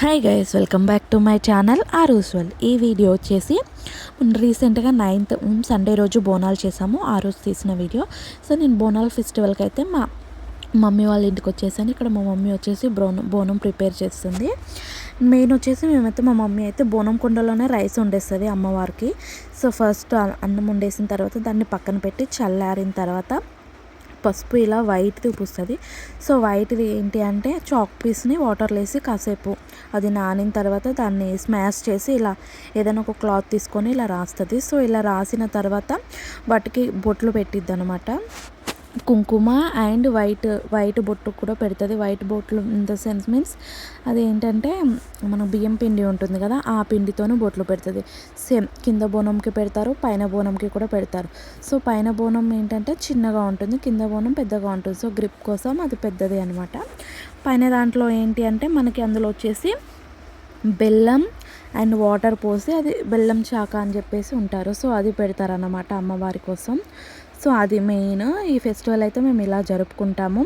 Hi guys, welcome back to my channel ఆరూస్వల్. ఈ video వచ్చేసి రీసెంట్గా 9th సండే రోజు బోనాలు చేసాము. ఆ రోజు తీసిన వీడియో. సో నేను బోనాల ఫెస్టివల్కి అయితే మా మమ్మీ వాళ్ళ ఇంటికి వచ్చేసాను. ఇక్కడ మా మమ్మీ వచ్చేసి బోనం ప్రిపేర్ చేస్తుంది. మెయిన్ వచ్చేసి మేమైతే మా మమ్మీ అయితే బోనం కుండలోనే రైస్ వండేస్తుంది అమ్మవారికి. సో ఫస్ట్ అన్నం వండేసిన తర్వాత దాన్ని పక్కన పెట్టి చల్లారిన తర్వాత పసుపు ఇలా వైట్ది పూస్తుంది. సో వైట్ది ఏంటి అంటే చాక్ పీస్ని వాటర్లో వేసి కాసేపు అది నానిన తర్వాత దాన్ని స్మాష్ చేసి ఇలా ఏదైనా ఒక క్లాత్ తీసుకొని ఇలా రాస్తుంది. సో ఇలా రాసిన తర్వాత వాటికి బొట్లు పెట్టిద్ది అనమాట. కుంకుమ అండ్ వైట్ బొట్టు కూడా పెడుతుంది. వైట్ బొట్లు ఇన్ ద సెన్స్ మీన్స్ అది ఏంటంటే మన బియ్యం పిండి ఉంటుంది కదా, ఆ పిండితోనే బొట్లు పెడుతుంది. సేమ్ కింద బోనంకి పెడతారు, పైన బోనంకి కూడా పెడతారు. సో పైన బోనం ఏంటంటే చిన్నగా ఉంటుంది, కింద బోనం పెద్దగా ఉంటుంది. సో గ్రిప్ కోసం అది పెద్దది అనమాట. పైన దాంట్లో ఏంటి అంటే మనకి అందులో వచ్చేసి బెల్లం అండ్ వాటర్ పోసి అది బెల్లం చాక అని చెప్పేసి ఉంటారు. సో అది పెడతారన్నమాట అమ్మవారి కోసం. సో అది మెయిన్. ఈ ఫెస్టివల్ అయితే మేము ఇలా జరుపుకుంటాము.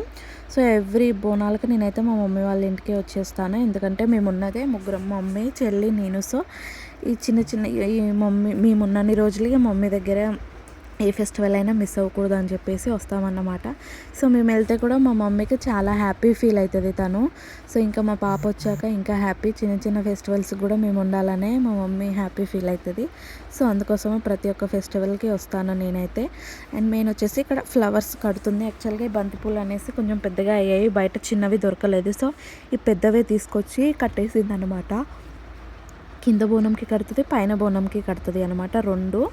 సో ఎవ్రీ బోనాలకి నేనైతే మా మమ్మీ వాళ్ళ ఇంటికి వచ్చేస్తాను. ఎందుకంటే మేము ఉన్నదే ముగ్గురం, మమ్మీ, చెల్లి, నేను. సో ఈ చిన్న ఈ మేమున్నన్ని రోజులకి మమ్మీ దగ్గర ఏ ఫెస్టివల్ అయినా మిస్ అవ్వకూడదు అని చెప్పేసి వస్తామన్నమాట. సో మేము వెళ్తే కూడా మా మమ్మీకి చాలా హ్యాపీ ఫీల్ అవుతుంది తను. సో ఇంకా మా పాప వచ్చాక ఇంకా హ్యాపీ. చిన్న ఫెస్టివల్స్ కూడా మేము ఉండాలనే మా మమ్మీ హ్యాపీ ఫీల్ అవుతుంది. సో అందుకోసమే ప్రతి ఒక్క ఫెస్టివల్కి వస్తాను నేనైతే. అండ్ మెయిన్ వచ్చేసి ఇక్కడ ఫ్లవర్స్ కడుతుంది. యాక్చువల్గా ఈ బంతిపూలు అనేసి కొంచెం పెద్దగా అయ్యాయి, బయట చిన్నవి దొరకలేదు. సో ఈ పెద్దవే తీసుకొచ్చి కట్టేసింది అనమాట. కింద బోనంకి కడుతుంది, పైన బోనంకి కడుతుంది అనమాట, రెండు.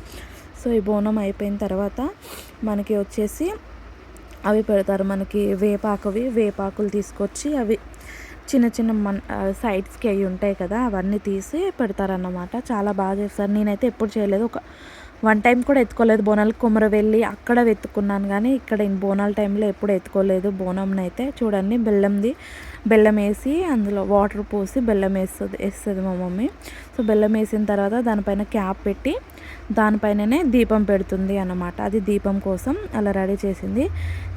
సో ఈ బోనం అయిపోయిన తర్వాత మనకి వచ్చేసి అవి పెడతారు. మనకి వేపాకులు తీసుకొచ్చి అవి చిన్న సైడ్స్కి అవి ఉంటాయి కదా, అవన్నీ తీసి పెడతారన్నమాట. చాలా బాగా చేస్తారు. నేనైతే ఎప్పుడు చేయలేదు, ఒక 1 టైం కూడా ఎత్తుకోలేదు. బోనాలు కుమ్మర వెళ్ళి అక్కడ వెతుక్కున్నాను, కానీ ఇక్కడ బోనాల టైంలో ఎప్పుడు ఎత్తుకోలేదు బోనంని అయితే. చూడండి, బెల్లం వేసి అందులో వాటర్ పోసి బెల్లం వేస్తుంది మా మమ్మీ. సో బెల్లం వేసిన తర్వాత దానిపైన క్యాప్ పెట్టి దానిపైననే దీపం పెడుతుంది అన్నమాట. అది దీపం కోసం అలా రెడీ చేసింది.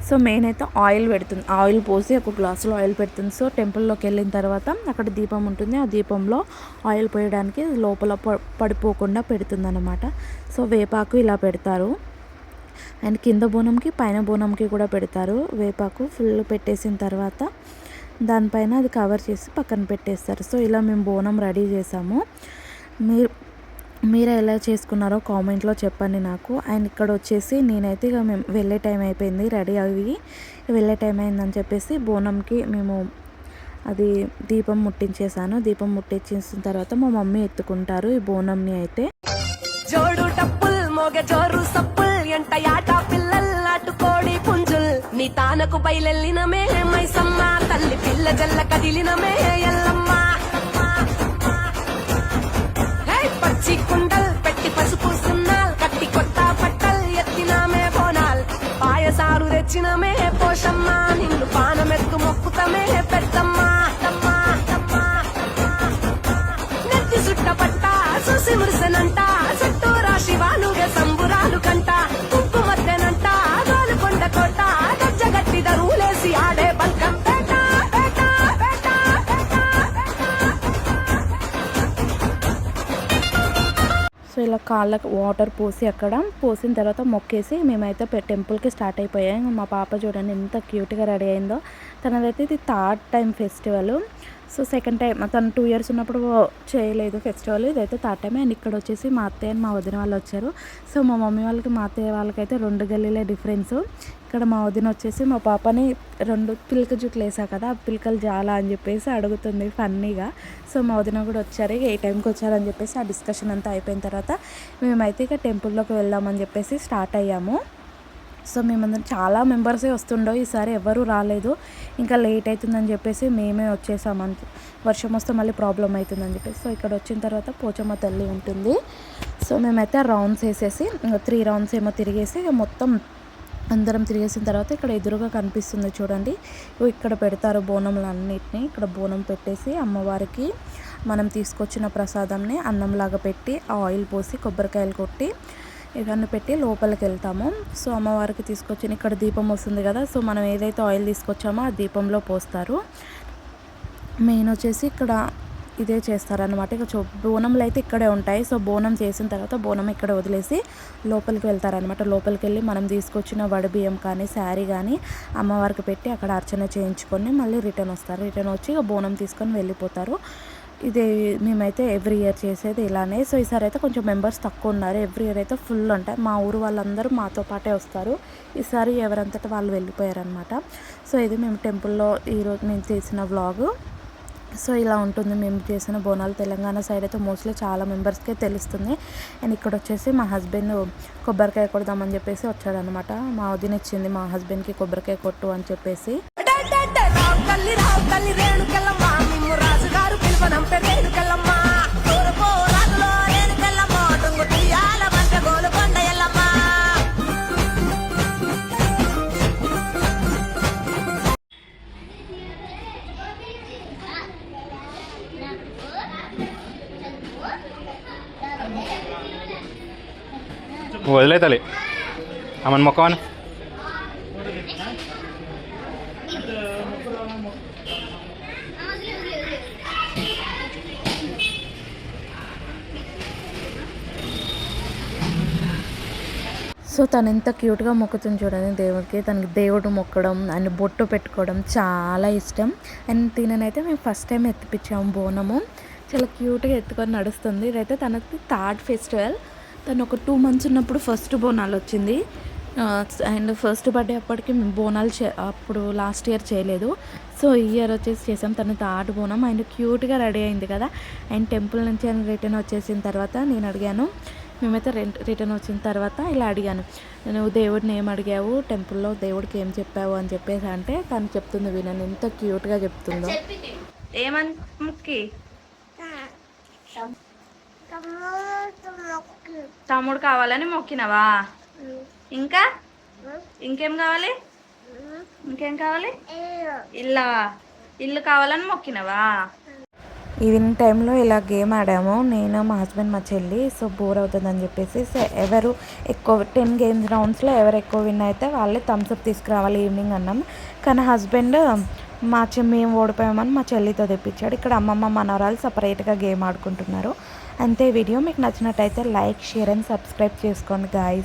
సో మెయిన్ అయితే ఆయిల్ పెడుతుంది, ఆయిల్ పోసి ఒక గ్లాసులో ఆయిల్ పెడుతుంది. సో టెంపుల్లోకి వెళ్ళిన తర్వాత అక్కడ దీపం ఉంటుంది, ఆ దీపంలో ఆయిల్ పోయడానికి లోపల పడిపోకుండా పెడుతుంది అన్నమాట. సో వేపాకు ఇలా పెడతారు. అండ్ కింద బోనంకి పైన బోనంకి కూడా పెడతారు. వేపాకు ఫుల్ పెట్టేసిన తర్వాత దానిపైన అది కవర్ చేసి పక్కన పెట్టేస్తారు. సో ఇలా మేము బోనం రెడీ చేసాము. మీరు ఎలా చేసుకున్నారో కామెంట్లో చెప్పండి నాకు. అండ్ ఇక్కడ వచ్చేసి నేనైతే ఇక మేము వెళ్ళే టైం అయిపోయింది, రెడీ అయ్యి వెళ్ళే టైం అయిందని చెప్పేసి బోనంకి మేము అది దీపం ముట్టించేసాను. దీపం ముట్టించేసిన తర్వాత మా మమ్మీ ఎత్తుకుంటారు ఈ బోనంని అయితే. జోడు టప్పుల్ మోగ జోరు సప్పుల్ ఎంట యాట పిల్లల్ నాటుకోడి పుంజుల్ నీ తానకు బయలెల్లినమే మైసమ్మ తల్లి పిల్ల జల్ల కదిలినమే ఎల్లమ్మ పచ్చి కుండల్ పెట్టి పసుపు సున్నాల్ కట్టి కొత్త పట్టల్ ఎత్తినామే బోనాల్ పాయసారు తెచ్చినమే పోషమ్మ నిన్ను పానమెత్తు మొక్కుతమే పెద్దమ్మ నెత్తి సుట్ట పట్ట చూసి మురిసెనంట చుట్టూ రాశి వానుగే సంబురాలు కంట కుంకుమత్తెనంట గోలుకొండ కోట గజ్జగట్టి దరువులేసి ఆడే బల్కం సో ఇలా కాళ్ళకు వాటర్ పోసి అక్కడ పోసిన తర్వాత మొక్కేసి మేమైతే టెంపుల్కి స్టార్ట్ అయిపోయాం. మా పాప చూడండి ఎంత క్యూట్గా రెడీ అయిందో. తనదైతే ఇది 3rd time festival. So second time తను 2 years ఉన్నప్పుడు చేయలేదు ఫెస్టివల్, ఇదైతే 3rd టైం. అండ్ ఇక్కడ వచ్చేసి మా అత్తయ్య అండ్ మా వదిన వాళ్ళు వచ్చారు. సో మా మమ్మీ వాళ్ళకి మా అత్తయ్య వాళ్ళకైతే 2 గల్లీలే డిఫరెన్స్. ఇక్కడ మా వదిన వచ్చేసి మా పాపని 2 పిలక జుట్లు వేసా కదా, ఆ పిలకలు చాలా అని చెప్పేసి అడుగుతుంది ఫన్నీగా. సో మా వదిన కూడా వచ్చారు, ఏ టైంకి వచ్చారని చెప్పేసి ఆ డిస్కషన్ అంతా అయిపోయిన తర్వాత మేమైతే ఇక టెంపుల్లోకి వెళ్దామని చెప్పేసి స్టార్ట్ అయ్యాము. సో మేమందరం చాలా మెంబర్సే వస్తుండో, ఈసారి ఎవరు రాలేదు. ఇంకా లేట్ అవుతుందని చెప్పేసి మేమే వచ్చేసామని, వర్షం వస్తే మళ్ళీ ప్రాబ్లం అవుతుందని చెప్పేసి. సో ఇక్కడ వచ్చిన తర్వాత పోచమ్మ తల్లి ఉంటుంది. సో మేమైతే రౌండ్స్ వేసేసి 3 రౌండ్స్ ఏమో తిరిగేసి మొత్తం అందరం తిరిగేసిన తర్వాత ఇక్కడ ఎదురుగా కనిపిస్తుంది చూడండి, ఇక్కడ పెడతారు బోనంలన్నిటిని. ఇక్కడ బోనం పెట్టేసి అమ్మవారికి మనం తీసుకొచ్చిన ప్రసాదంని అన్నంలాగా పెట్టి ఆయిల్ పోసి కొబ్బరికాయలు కొట్టి ఇవన్నీ పెట్టి లోపలికి వెళ్తాము. సో అమ్మవారికి తీసుకొచ్చిన ఇక్కడ దీపం వస్తుంది కదా, సో మనం ఏదైతే ఆయిల్ తీసుకొచ్చామో ఆ దీపంలో పోస్తారు. మెయిన్ వచ్చేసి ఇక్కడ ఇదే చేస్తారనమాట. ఇక బోనంలు అయితే ఇక్కడే ఉంటాయి. సో బోనం చేసిన తర్వాత బోనం ఇక్కడ వదిలేసి లోపలికి వెళ్తారనమాట. లోపలికి వెళ్ళి మనం తీసుకొచ్చిన వడబియ్యం కానీ శారీ కానీ అమ్మవారికి పెట్టి అక్కడ అర్చన చేయించుకొని మళ్ళీ రిటర్న్ వస్తారు. రిటర్న్ వచ్చి ఇక బోనం తీసుకొని వెళ్ళిపోతారు. ఇదే మేమైతే ఎవ్రీ ఇయర్ చేసేది ఇలానే. సో ఈసారి అయితే కొంచెం మెంబర్స్ తక్కువ ఉన్నారు. ఎవ్రీ ఇయర్ అయితే ఫుల్ ఉంటాయి. మా ఊరు వాళ్ళందరూ మాతో పాటే వస్తారు. ఈసారి ఎవరంతటా వాళ్ళు వెళ్ళిపోయారనమాట. సో ఇది మేము టెంపుల్లో ఈరోజు మేము చేసిన వ్లాగు. సో ఇలా ఉంటుంది మేము చేసిన బోనాలు. తెలంగాణ సైడ్ అయితే మోస్ట్లీ చాలా మెంబర్స్కే తెలుస్తుంది. అండ్ ఇక్కడ వచ్చేసి మా హస్బెండ్ కొబ్బరికాయ కొడదామని చెప్పేసి వచ్చాడనమాట. మా వదిన ఇచ్చింది మా హస్బెండ్కి కొబ్బరికాయ కొట్టు అని చెప్పేసి. వదిలేతలే ఆమెను మొక్కమని. సో తను ఎంత క్యూట్గా మొక్కుతుంది చూడండి దేవుడికి. తనకి దేవుడు మొక్కడం అండ్ బొట్టు పెట్టుకోవడం చాలా ఇష్టం. అండ్ తిననైతే మేము ఫస్ట్ టైం ఎత్తిపించాము బోనము. చాలా క్యూట్గా ఎత్తుకొని నడుస్తుంది. ఇదైతే తనకి థర్డ్ ఫెస్టివల్. తను ఒక 2 months ఉన్నప్పుడు ఫస్ట్ బోనాలు వచ్చింది. అండ్ ఫస్ట్ బర్త్డే అప్పటికి మేము బోనాలు అప్పుడు లాస్ట్ ఇయర్ చేయలేదు. సో ఈ ఇయర్ వచ్చేసి చేసాం. తను థర్డ్ బోనం. అండ్ క్యూట్గా రెడీ అయింది కదా. అండ్ టెంపుల్ నుంచి రిటర్న్ వచ్చేసిన తర్వాత నేను అడిగాను, మేమైతే రిటర్న్ వచ్చిన తర్వాత ఇలా అడిగాను, నువ్వు దేవుడిని ఏం అడిగావు, టెంపుల్లో దేవుడికి ఏం చెప్పావు అని చెప్పేసి అంటే తను చెప్తుంది వినండి ఎంత క్యూట్గా చెప్తుందో. ఏమని ముక్కి? తమ్ముడు కావాలని మొక్కినవా? ఇంకా ఇంకేం కావాలి? ఇంకేం కావాలి? ఇల్లు కావాలని మొక్కినవా? ఈవినింగ్ టైంలో ఇలా గేమ్ ఆడాము నేను, మా హస్బెండ్, మా చెల్లి. సో బోర్ అవుతుందని చెప్పేసి సో ఎవరు ఎక్కువ 10 games రౌండ్స్లో ఎవరు ఎక్కువ విన్ అయితే వాళ్ళే థమ్స్అప్ తీసుకురావాలి ఈవినింగ్ అన్నాం. కానీ హస్బెండ్ మేము ఓడిపోయామని మా చెల్లితో తెప్పించాడు. ఇక్కడ అమ్మమ్మ మనవరాలు సపరేట్గా గేమ్ ఆడుకుంటున్నారు. అంతే. వీడియో మీకు నచ్చినట్టయితే లైక్, షేర్ అండ్ సబ్స్క్రైబ్ చేసుకోండి గాయ్స్.